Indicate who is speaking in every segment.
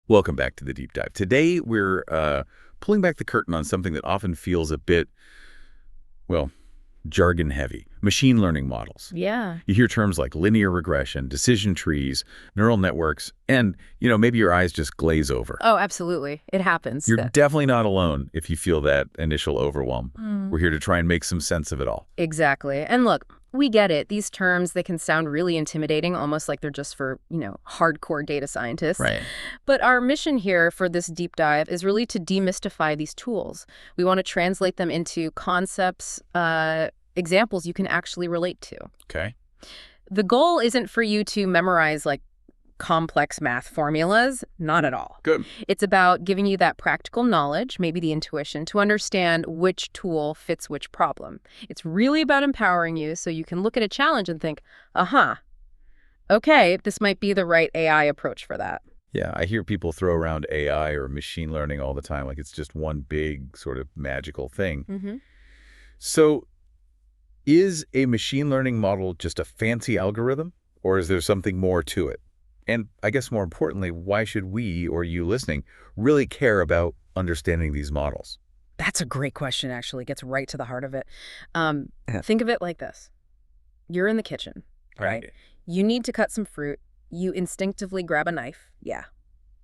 Speaker 1: Welcome back to the deep dive. Today, we're pulling back the curtain on something that often feels a bit, well, jargon heavy. Machine learning models.
Speaker 2: Yeah.
Speaker 1: You hear terms like linear regression, decision trees, neural networks, and, maybe your eyes just glaze over.
Speaker 2: Oh, absolutely. It happens.
Speaker 1: You're definitely not alone if you feel that initial overwhelm. We're here to try and make some sense of it all.
Speaker 2: Exactly. And look, we get it. These terms, they can sound really intimidating, almost like they're just for, hardcore data scientists.
Speaker 1: Right.
Speaker 2: But our mission here for this deep dive is really to demystify these tools. We want to translate them into concepts, examples you can actually relate to.
Speaker 1: Okay.
Speaker 2: The goal isn't for you to memorize, complex math formulas. Not at all.
Speaker 1: Good.
Speaker 2: It's about giving you that practical knowledge, maybe the intuition, to understand which tool fits which problem. It's really about empowering you so you can look at a challenge and think, okay, this might be the right AI approach for that.
Speaker 1: Yeah, I hear people throw around AI or machine learning all the time like it's just one big sort of magical thing.
Speaker 2: Mm-hmm.
Speaker 1: So is a machine learning model just a fancy algorithm, or is there something more to it? And I guess more importantly, why should we, or you listening, really care about understanding these models?
Speaker 2: That's a great question, actually. It gets right to the heart of it. Think of it like this. You're in the kitchen, right? You need to cut some fruit. You instinctively grab a knife. Yeah.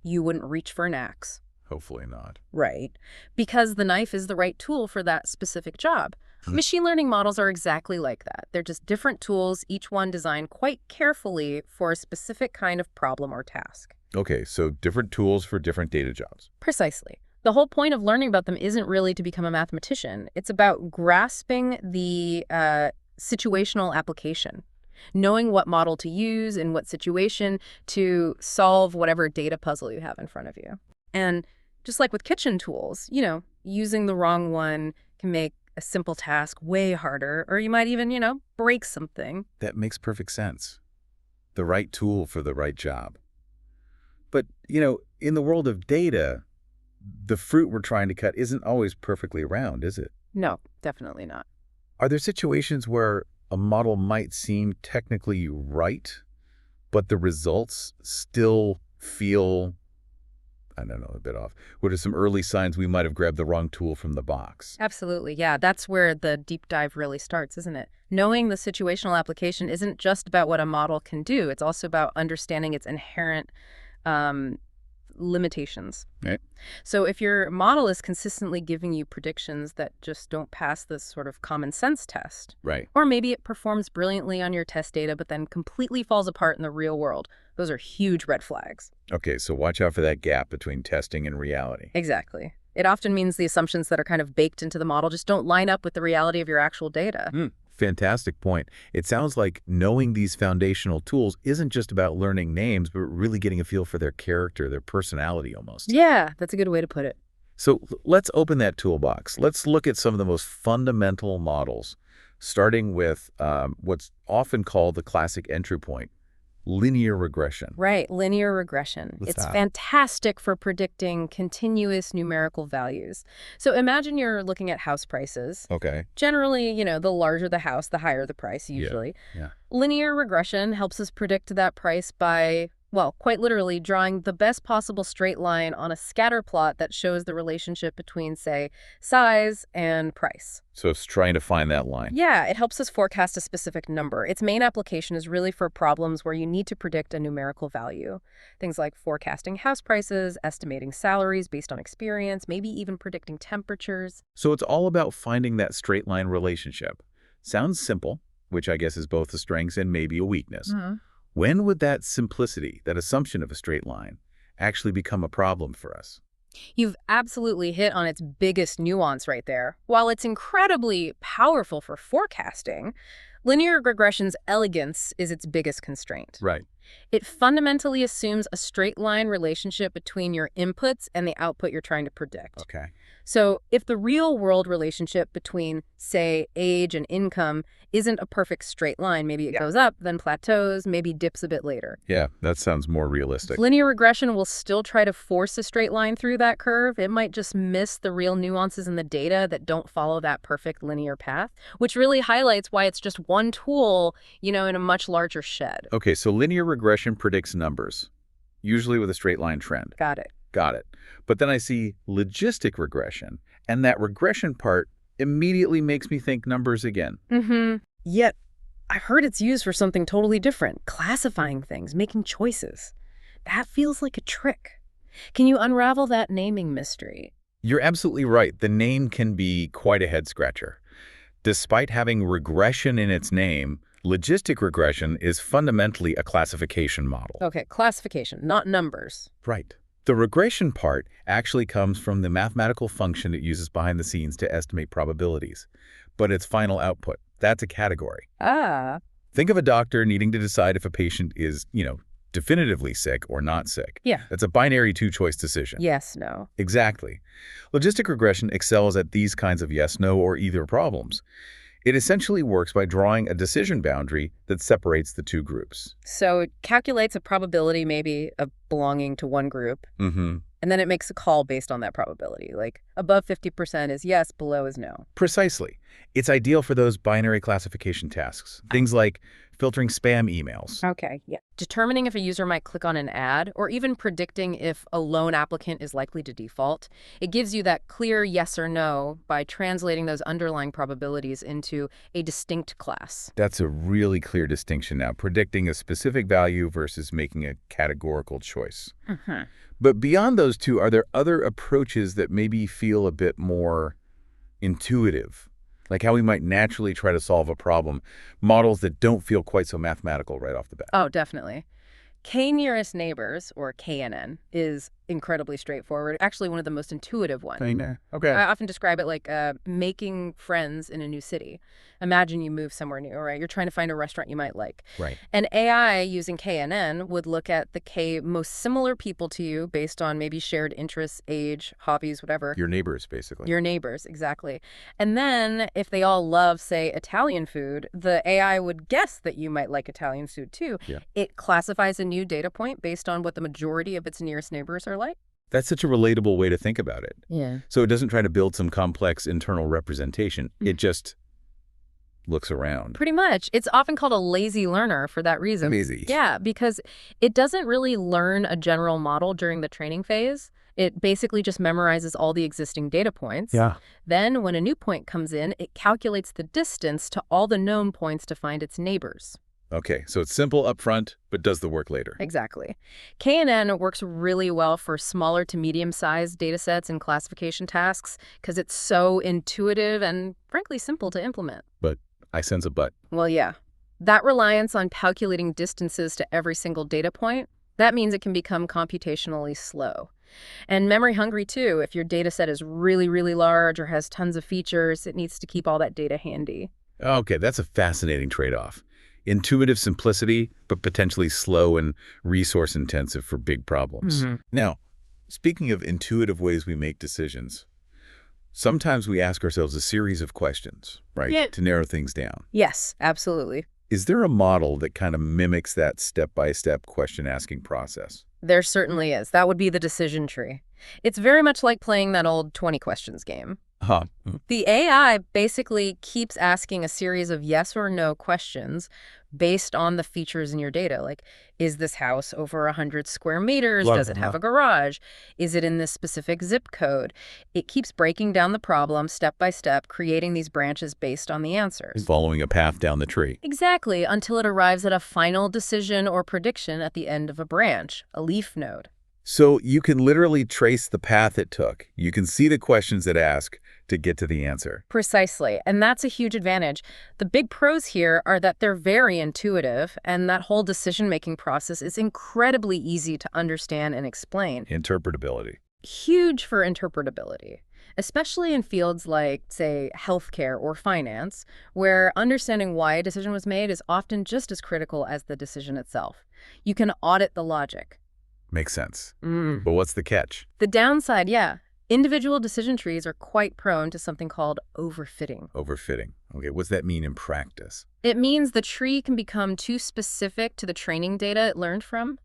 Speaker 2: You wouldn't reach for an axe.
Speaker 1: Hopefully not.
Speaker 2: Right. Because the knife is the right tool for that specific job. Machine learning models are exactly like that. They're just different tools, each one designed quite carefully for a specific kind of problem or task.
Speaker 1: Okay, so different tools for different data jobs.
Speaker 2: Precisely. The whole point of learning about them isn't really to become a mathematician. It's about grasping the situational application, knowing what model to use in what situation to solve whatever data puzzle you have in front of you. And just like with kitchen tools, using the wrong one can make a simple task way harder, or you might even, break something.
Speaker 1: That makes perfect sense. The right tool for the right job. But, in the world of data, the fruit we're trying to cut isn't always perfectly round, is it?
Speaker 2: No, definitely not.
Speaker 1: Are there situations where a model might seem technically right, but the results still feel, I don't know, a bit off? What are some early signs we might have grabbed the wrong tool from the box?
Speaker 2: Absolutely, yeah. That's where the deep dive really starts, isn't it? Knowing the situational application isn't just about what a model can do. It's also about understanding its inherent limitations.
Speaker 1: Right.
Speaker 2: So if your model is consistently giving you predictions that just don't pass this sort of common sense test,
Speaker 1: Right.
Speaker 2: or maybe it performs brilliantly on your test data but then completely falls apart in the real world, those are huge red flags.
Speaker 1: Okay, so watch out for that gap between testing and reality.
Speaker 2: Exactly. It often means the assumptions that are kind of baked into the model just don't line up with the reality of your actual data.
Speaker 1: Fantastic point. It sounds like knowing these foundational tools isn't just about learning names, but really getting a feel for their character, their personality almost.
Speaker 2: Yeah, that's a good way to put it.
Speaker 1: So let's open that toolbox. Let's look at some of the most fundamental models, starting with what's often called the classic entry point, linear regression.
Speaker 2: Right, linear regression. It's fantastic for predicting continuous numerical values. So imagine you're looking at house prices.
Speaker 1: Okay.
Speaker 2: Generally, the larger the house, the higher the price, usually.
Speaker 1: Yeah.
Speaker 2: Linear regression helps us predict that price by, well, quite literally drawing the best possible straight line on a scatter plot that shows the relationship between, say, size and price.
Speaker 1: So it's trying to find that line.
Speaker 2: Yeah, it helps us forecast a specific number. Its main application is really for problems where you need to predict a numerical value. Things like forecasting house prices, estimating salaries based on experience, maybe even predicting temperatures.
Speaker 1: So it's all about finding that straight line relationship. Sounds simple, which I guess is both a strength and maybe a weakness. When would that simplicity, that assumption of a straight line, actually become a problem for us?
Speaker 2: You've absolutely hit on its biggest nuance right there. While it's incredibly powerful for forecasting, linear regression's elegance is its biggest constraint.
Speaker 1: Right.
Speaker 2: It fundamentally assumes a straight line relationship between your inputs and the output you're trying to predict.
Speaker 1: Okay.
Speaker 2: So if the real world relationship between, say, age and income isn't a perfect straight line, maybe it goes up, then plateaus, maybe dips a bit later.
Speaker 1: Yeah, that sounds more realistic.
Speaker 2: Linear regression will still try to force a straight line through that curve. It might just miss the real nuances in the data that don't follow that perfect linear path, which really highlights why it's just one tool, in a much larger shed.
Speaker 1: Okay, so linear regression predicts numbers. usually with a straight line trend.
Speaker 2: Got it.
Speaker 1: Got it. But then I see logistic regression, and that regression part immediately makes me think numbers again.
Speaker 2: Yet, I've heard it's used for something totally different, classifying things, making choices. That feels like a trick. Can you unravel that naming mystery?
Speaker 1: You're absolutely right. The name can be quite a head-scratcher. Despite having regression in its name, logistic regression is fundamentally a classification model.
Speaker 2: Okay, classification, not numbers.
Speaker 1: Right. The regression part actually comes from the mathematical function it uses behind the scenes to estimate probabilities. But its final output, that's a category.
Speaker 2: Ah.
Speaker 1: Think of a doctor needing to decide if a patient is, definitively sick or not sick.
Speaker 2: Yeah.
Speaker 1: It's a binary two-choice decision.
Speaker 2: Yes, no.
Speaker 1: Exactly. Logistic regression excels at these kinds of yes, no, or either problems. It essentially works by drawing a decision boundary that separates the two groups.
Speaker 2: So it calculates a probability maybe of belonging to one group, and then it makes a call based on that probability. Like above 50% is yes, below is no.
Speaker 1: Precisely. It's ideal for those binary classification tasks. Things like filtering spam emails.
Speaker 2: Okay, yeah. Determining if a user might click on an ad, or even predicting if a loan applicant is likely to default. It gives you that clear yes or no by translating those underlying probabilities into a distinct class.
Speaker 1: That's a really clear distinction now, predicting a specific value versus making a categorical choice. But beyond those two, are there other approaches that maybe feel a bit more intuitive? Like how we might naturally try to solve a problem, models that don't feel quite so mathematical right off the bat.
Speaker 2: Oh, definitely. K-nearest neighbors, or KNN, is incredibly straightforward. Actually, one of the most intuitive ones.
Speaker 1: Okay.
Speaker 2: I often describe it like making friends in a new city. Imagine you move somewhere new, right? You're trying to find a restaurant you might like.
Speaker 1: Right.
Speaker 2: And AI using KNN would look at the K most similar people to you based on maybe shared interests, age, hobbies, whatever.
Speaker 1: Your neighbors, basically.
Speaker 2: Your neighbors, exactly. And then if they all love, say, Italian food, the AI would guess that you might like Italian food too.
Speaker 1: Yeah.
Speaker 2: It classifies a new data point based on what the majority of its nearest neighbors are like.
Speaker 1: That's such a relatable way to think about it.
Speaker 2: Yeah.
Speaker 1: So it doesn't try to build some complex internal representation. It just looks around.
Speaker 2: Pretty much. It's often called a lazy learner for that reason.
Speaker 1: Lazy.
Speaker 2: Yeah, because it doesn't really learn a general model during the training phase. It basically just memorizes all the existing data points.
Speaker 1: Yeah.
Speaker 2: Then when a new point comes in, it calculates the distance to all the known points to find its neighbors.
Speaker 1: Okay, so it's simple up front, but does the work later.
Speaker 2: Exactly. KNN works really well for smaller to medium-sized data sets and classification tasks because it's so intuitive and, frankly, simple to implement.
Speaker 1: But I sense a but.
Speaker 2: Well, yeah. That reliance on calculating distances to every single data point, that means it can become computationally slow. And memory hungry, too. If your data set is really, really large or has tons of features, it needs to keep all that data handy.
Speaker 1: Okay, that's a fascinating trade-off. Intuitive simplicity, but potentially slow and resource-intensive for big problems. Now, speaking of intuitive ways we make decisions, sometimes we ask ourselves a series of questions, right,
Speaker 2: Yeah.
Speaker 1: to narrow things down.
Speaker 2: Yes, absolutely.
Speaker 1: Is there a model that kind of mimics that step-by-step question-asking process?
Speaker 2: There certainly is. That would be the decision tree. It's very much like playing that old 20 questions game.
Speaker 1: Huh.
Speaker 2: The AI basically keeps asking a series of yes or no questions based on the features in your data. Like, is this house over 100 square meters?
Speaker 1: Blah,
Speaker 2: Does it have
Speaker 1: blah.
Speaker 2: a garage? Is it in this specific zip code? It keeps breaking down the problem step by step, creating these branches based on the answers.
Speaker 1: Following a path down the tree.
Speaker 2: Exactly, until it arrives at a final decision or prediction at the end of a branch, a leaf node.
Speaker 1: So you can literally trace the path it took. You can see the questions it asked to get to the answer.
Speaker 2: Precisely, and that's a huge advantage. The big pros here are that they're very intuitive, and that whole decision-making process is incredibly easy to understand and explain.
Speaker 1: Interpretability.
Speaker 2: Huge for interpretability, especially in fields like, say, healthcare or finance, where understanding why a decision was made is often just as critical as the decision itself. You can audit the logic.
Speaker 1: Makes sense. But what's the catch?
Speaker 2: The downside, yeah. Individual decision trees are quite prone to something called overfitting.
Speaker 1: Overfitting. Okay, what's that mean in practice?
Speaker 2: It means the tree can become too specific to the training data it learned from.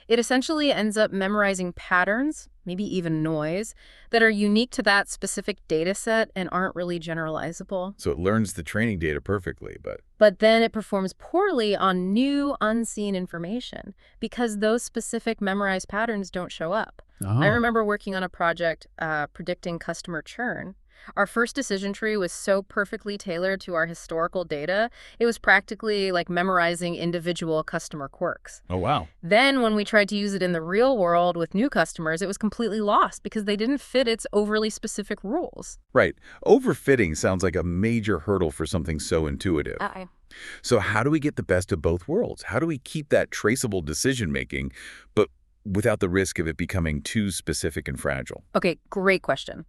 Speaker 2: It essentially ends up memorizing patterns, maybe even noise, that are unique to that specific data set and aren't really generalizable.
Speaker 1: So it learns the training data perfectly, but
Speaker 2: But then it performs poorly on new, unseen information because those specific memorized patterns don't show up. I
Speaker 1: Oh.
Speaker 2: remember working on a project predicting customer churn. Our first decision tree was so perfectly tailored to our historical data, it was practically like memorizing individual customer quirks.
Speaker 1: Oh, wow.
Speaker 2: Then, when we tried to use it in the real world with new customers, it was completely lost because they didn't fit its overly specific rules.
Speaker 1: Right. Overfitting sounds like a major hurdle for something so intuitive. So how do we get the best of both worlds? How do we keep that traceable decision-making, but without the risk of it becoming too specific and fragile?
Speaker 2: Okay, great question.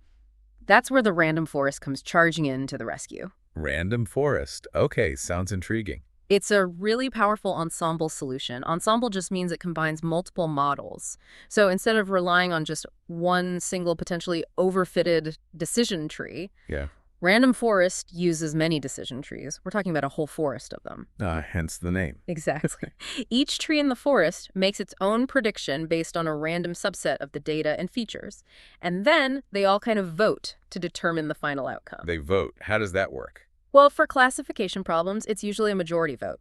Speaker 2: That's where the random forest comes charging in to the rescue.
Speaker 1: Random forest. Okay, sounds intriguing.
Speaker 2: It's a really powerful ensemble solution. Ensemble just means it combines multiple models. So instead of relying on just one single potentially overfitted decision tree,
Speaker 1: Yeah.
Speaker 2: random forest uses many decision trees. We're talking about a whole forest of them.
Speaker 1: Hence the name.
Speaker 2: Exactly. Each tree in the forest makes its own prediction based on a random subset of the data and features. And then they all kind of vote to determine the final outcome.
Speaker 1: They vote. How does that work?
Speaker 2: Well, for classification problems, it's usually a majority vote.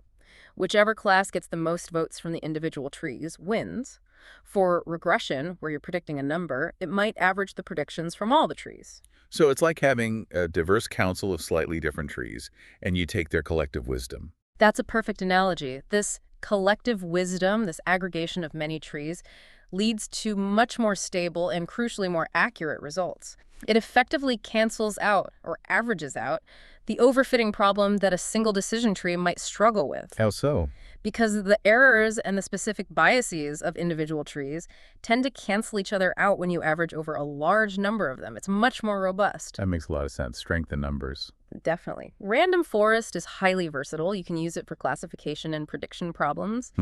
Speaker 2: Whichever class gets the most votes from the individual trees wins. For regression, where you're predicting a number, it might average the predictions from all the trees.
Speaker 1: So it's like having a diverse council of slightly different trees, and you take their collective wisdom.
Speaker 2: That's a perfect analogy. This collective wisdom, this aggregation of many trees, leads to much more stable and crucially more accurate results. It effectively cancels out or averages out the overfitting problem that a single decision tree might struggle with.
Speaker 1: How so?
Speaker 2: Because the errors and the specific biases of individual trees tend to cancel each other out when you average over a large number of them. It's much more robust.
Speaker 1: That makes a lot of sense. Strength in numbers.
Speaker 2: Definitely. Random forest is highly versatile. You can use it for classification and prediction problems.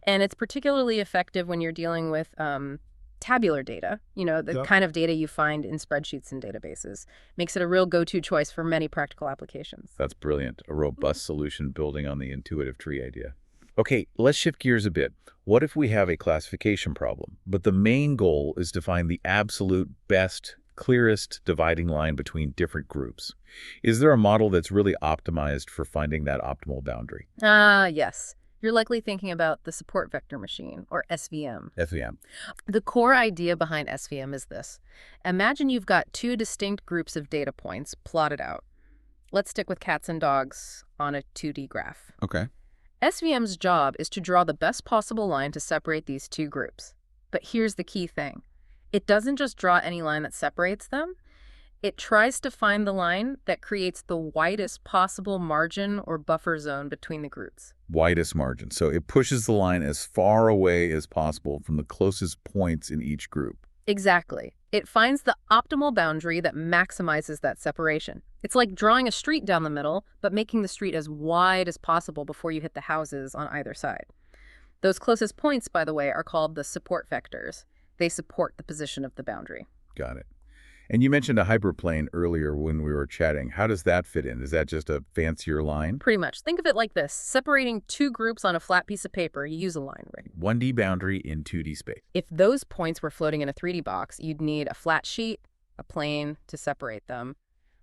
Speaker 2: And it's particularly effective when you're dealing with tabular data, the kind of data you find in spreadsheets and databases. Makes it a real go-to choice for many practical applications.
Speaker 1: That's brilliant. A robust solution building on the intuitive tree idea. Okay, let's shift gears a bit. What if we have a classification problem, but the main goal is to find the absolute best, clearest dividing line between different groups? Is there a model that's really optimized for finding that optimal boundary?
Speaker 2: Yes. You're likely thinking about the support vector machine, or SVM.
Speaker 1: SVM.
Speaker 2: The core idea behind SVM is this. Imagine you've got two distinct groups of data points plotted out. Let's stick with cats and dogs on a 2D graph.
Speaker 1: Okay.
Speaker 2: SVM's job is to draw the best possible line to separate these two groups. But here's the key thing. It doesn't just draw any line that separates them. It tries to find the line that creates the widest possible margin or buffer zone between the groups.
Speaker 1: Widest margin. So it pushes the line as far away as possible from the closest points in each group.
Speaker 2: Exactly. It finds the optimal boundary that maximizes that separation. It's like drawing a street down the middle, but making the street as wide as possible before you hit the houses on either side. Those closest points, by the way, are called the support vectors. They support the position of the boundary.
Speaker 1: Got it. And you mentioned a hyperplane earlier when we were chatting. How does that fit in? Is that just a fancier line?
Speaker 2: Pretty much. Think of it like this. Separating two groups on a flat piece of paper, you use a line, right?
Speaker 1: 1D boundary in 2D space.
Speaker 2: If those points were floating in a 3D box, you'd need a flat sheet, a plane to separate them.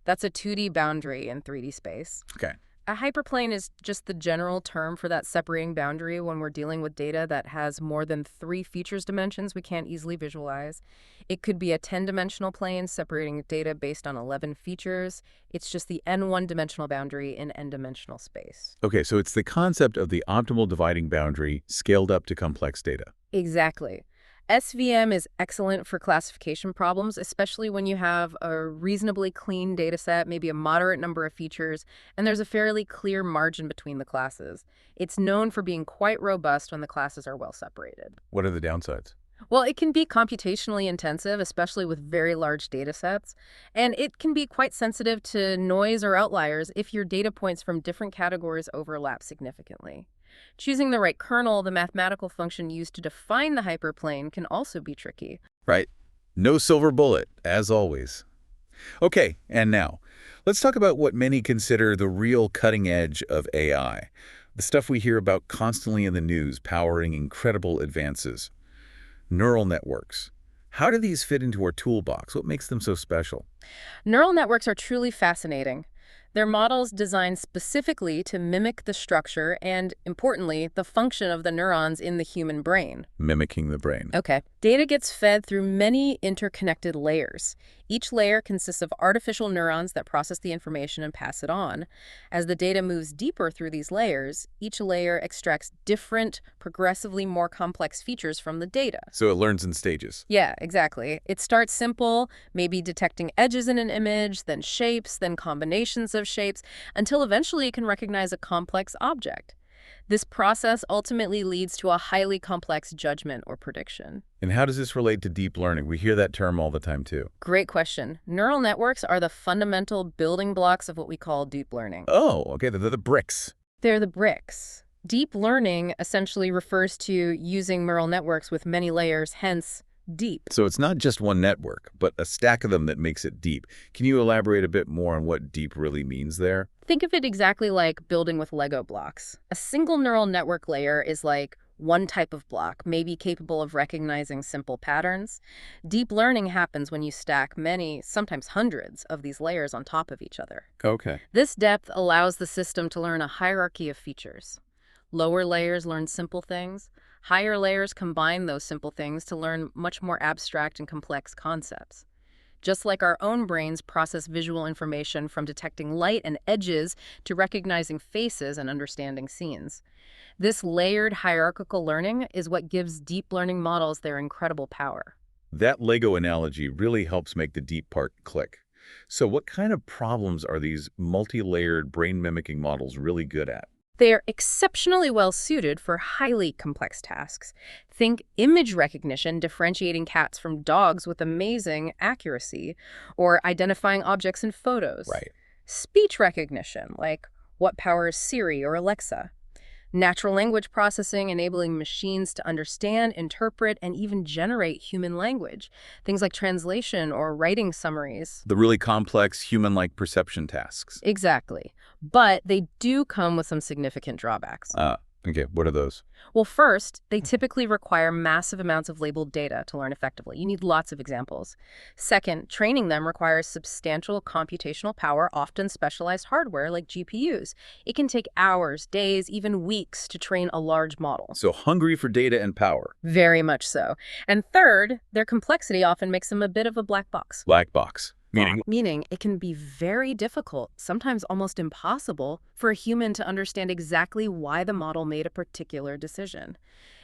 Speaker 2: That's a 2D boundary in 3D space.
Speaker 1: Okay.
Speaker 2: A hyperplane is just the general term for that separating boundary when we're dealing with data that has more than 3 features dimensions we can't easily visualize. It could be a 10-dimensional plane separating data based on 11 features. It's just the n1-dimensional boundary in n-dimensional space.
Speaker 1: Okay, so it's the concept of the optimal dividing boundary scaled up to complex data.
Speaker 2: Exactly. SVM is excellent for classification problems, especially when you have a reasonably clean data set, maybe a moderate number of features, and there's a fairly clear margin between the classes. It's known for being quite robust when the classes are well separated.
Speaker 1: What are the downsides?
Speaker 2: Well, it can be computationally intensive, especially with very large data sets, and it can be quite sensitive to noise or outliers if your data points from different categories overlap significantly. Choosing the right kernel, the mathematical function used to define the hyperplane, can also be tricky.
Speaker 1: Right. No silver bullet, as always. Okay, and now, let's talk about what many consider the real cutting edge of AI. The stuff we hear about constantly in the news, powering incredible advances. Neural networks. How do these fit into our toolbox? What makes them so special?
Speaker 2: Neural networks are truly fascinating. They're models designed specifically to mimic the structure and, importantly, the function of the neurons in the human brain.
Speaker 1: Mimicking the brain.
Speaker 2: Okay. Data gets fed through many interconnected layers. Each layer consists of artificial neurons that process the information and pass it on. As the data moves deeper through these layers, each layer extracts different, progressively more complex features from the data.
Speaker 1: So it learns in stages.
Speaker 2: Yeah, exactly. It starts simple, maybe detecting edges in an image, then shapes, then combinations of shapes, until eventually it can recognize a complex object. This process ultimately leads to a highly complex judgment or prediction.
Speaker 1: And how does this relate to deep learning? We hear that term all the time, too.
Speaker 2: Great question. Neural networks are the fundamental building blocks of what we call deep learning.
Speaker 1: Oh, okay, they're the bricks.
Speaker 2: They're the bricks. Deep learning essentially refers to using neural networks with many layers, hence deep.
Speaker 1: So it's not just one network, but a stack of them that makes it deep. Can you elaborate a bit more on what deep really means there?
Speaker 2: Think of it exactly like building with Lego blocks. A single neural network layer is like one type of block, maybe capable of recognizing simple patterns. Deep learning happens when you stack many, sometimes hundreds, of these layers on top of each other.
Speaker 1: Okay.
Speaker 2: This depth allows the system to learn a hierarchy of features. Lower layers learn simple things. Higher layers combine those simple things to learn much more abstract and complex concepts. Just like our own brains process visual information from detecting light and edges to recognizing faces and understanding scenes. This layered hierarchical learning is what gives deep learning models their incredible power.
Speaker 1: That Lego analogy really helps make the deep part click. So what kind of problems are these multi-layered brain-mimicking models really good at?
Speaker 2: They are exceptionally well suited for highly complex tasks. Think image recognition, differentiating cats from dogs with amazing accuracy, or identifying objects in photos.
Speaker 1: Right.
Speaker 2: Speech recognition, like what powers Siri or Alexa. Natural language processing, enabling machines to understand, interpret, and even generate human language. Things like translation or writing summaries.
Speaker 1: The really complex human-like perception tasks.
Speaker 2: Exactly. But they do come with some significant drawbacks.
Speaker 1: Okay, what are those?
Speaker 2: Well, first, they typically require massive amounts of labeled data to learn effectively. You need lots of examples. Second, training them requires substantial computational power, often specialized hardware like GPUs. It can take hours, days, even weeks to train a large model.
Speaker 1: So hungry for data and power.
Speaker 2: Very much so. And third, their complexity often makes them a bit of a black box.
Speaker 1: Black box.
Speaker 2: Meaning it can be very difficult, sometimes almost impossible, for a human to understand exactly why the model made a particular decision.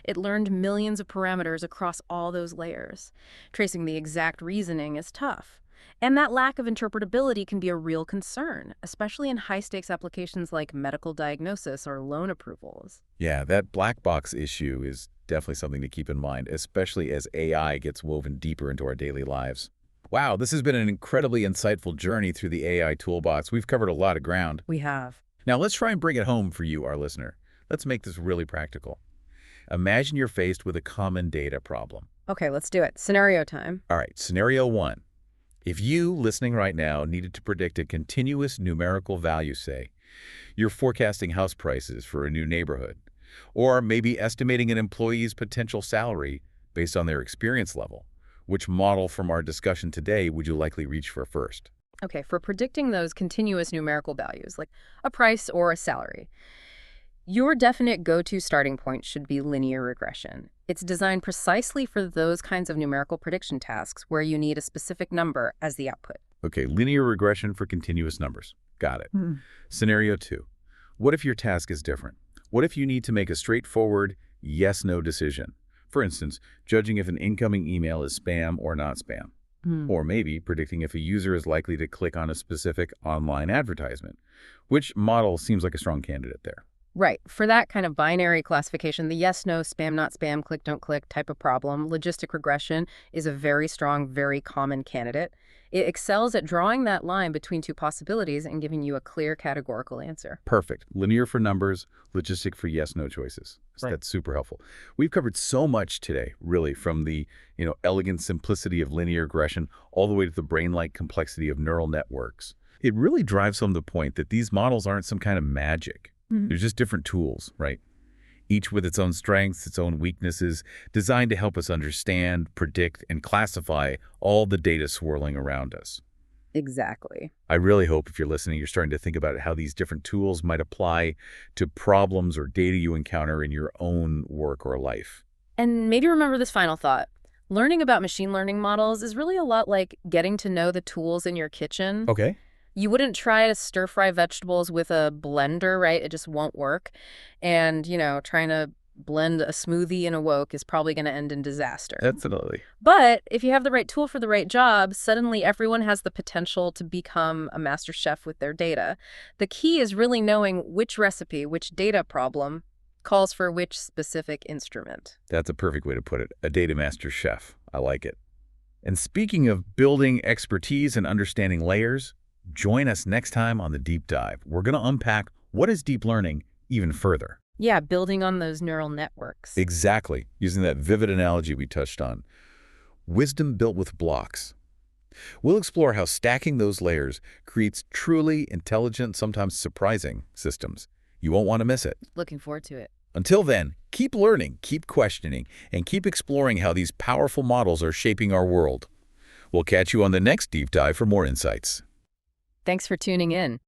Speaker 2: It learned millions of parameters across all those layers. Tracing the exact reasoning is tough. And that lack of interpretability can be a real concern, especially in high-stakes applications like medical diagnosis or loan approvals.
Speaker 1: Yeah, that black box issue is definitely something to keep in mind, especially as AI gets woven deeper into our daily lives. Wow, this has been an incredibly insightful journey through the AI toolbox. We've covered a lot of ground.
Speaker 2: We have.
Speaker 1: Now let's try and bring it home for you, our listener. Let's make this really practical. Imagine you're faced with a common data problem.
Speaker 2: Okay, let's do it. Scenario time.
Speaker 1: All right, scenario one. If you, listening right now, needed to predict a continuous numerical value, say, you're forecasting house prices for a new neighborhood, or maybe estimating an employee's potential salary based on their experience level, which model from our discussion today would you likely reach for first?
Speaker 2: Okay, for predicting those continuous numerical values, like a price or a salary, your definite go-to starting point should be linear regression. It's designed precisely for those kinds of numerical prediction tasks where you need a specific number as the output.
Speaker 1: Okay, linear regression for continuous numbers. Got it. Scenario two. What if your task is different? What if you need to make a straightforward yes-no decision? For instance, judging if an incoming email is spam or not spam. Or maybe predicting if a user is likely to click on a specific online advertisement. Which model seems like a strong candidate there?
Speaker 2: Right. For that kind of binary classification, the yes, no, spam, not spam, click, don't click type of problem, logistic regression is a very strong, very common candidate. It excels at drawing that line between two possibilities and giving you a clear categorical answer.
Speaker 1: Perfect. Linear for numbers, logistic for yes-no choices. So
Speaker 2: Right.
Speaker 1: that's super helpful. We've covered so much today, really, from the elegant simplicity of linear regression all the way to the brain-like complexity of neural networks. It really drives home the point that these models aren't some kind of magic. They're just different tools, right? Each with its own strengths, its own weaknesses, designed to help us understand, predict, and classify all the data swirling around us.
Speaker 2: Exactly.
Speaker 1: I really hope if you're listening, you're starting to think about how these different tools might apply to problems or data you encounter in your own work or life.
Speaker 2: And maybe remember this final thought. Learning about machine learning models is really a lot like getting to know the tools in your kitchen.
Speaker 1: Okay.
Speaker 2: You wouldn't try to stir fry vegetables with a blender, right? It just won't work. And, trying to blend a smoothie in a wok is probably going to end in disaster.
Speaker 1: Absolutely.
Speaker 2: But if you have the right tool for the right job, suddenly everyone has the potential to become a master chef with their data. The key is really knowing which recipe, which data problem calls for which specific instrument.
Speaker 1: That's a perfect way to put it. A data master chef. I like it. And speaking of building expertise and understanding layers, join us next time on the Deep Dive. We're going to unpack what is deep learning even further.
Speaker 2: Yeah, building on those neural networks.
Speaker 1: Exactly, using that vivid analogy we touched on. Wisdom built with blocks. We'll explore how stacking those layers creates truly intelligent, sometimes surprising systems. You won't want to miss it.
Speaker 2: Looking forward to it.
Speaker 1: Until then, keep learning, keep questioning, and keep exploring how these powerful models are shaping our world. We'll catch you on the next Deep Dive for more insights.
Speaker 2: Thanks for tuning in.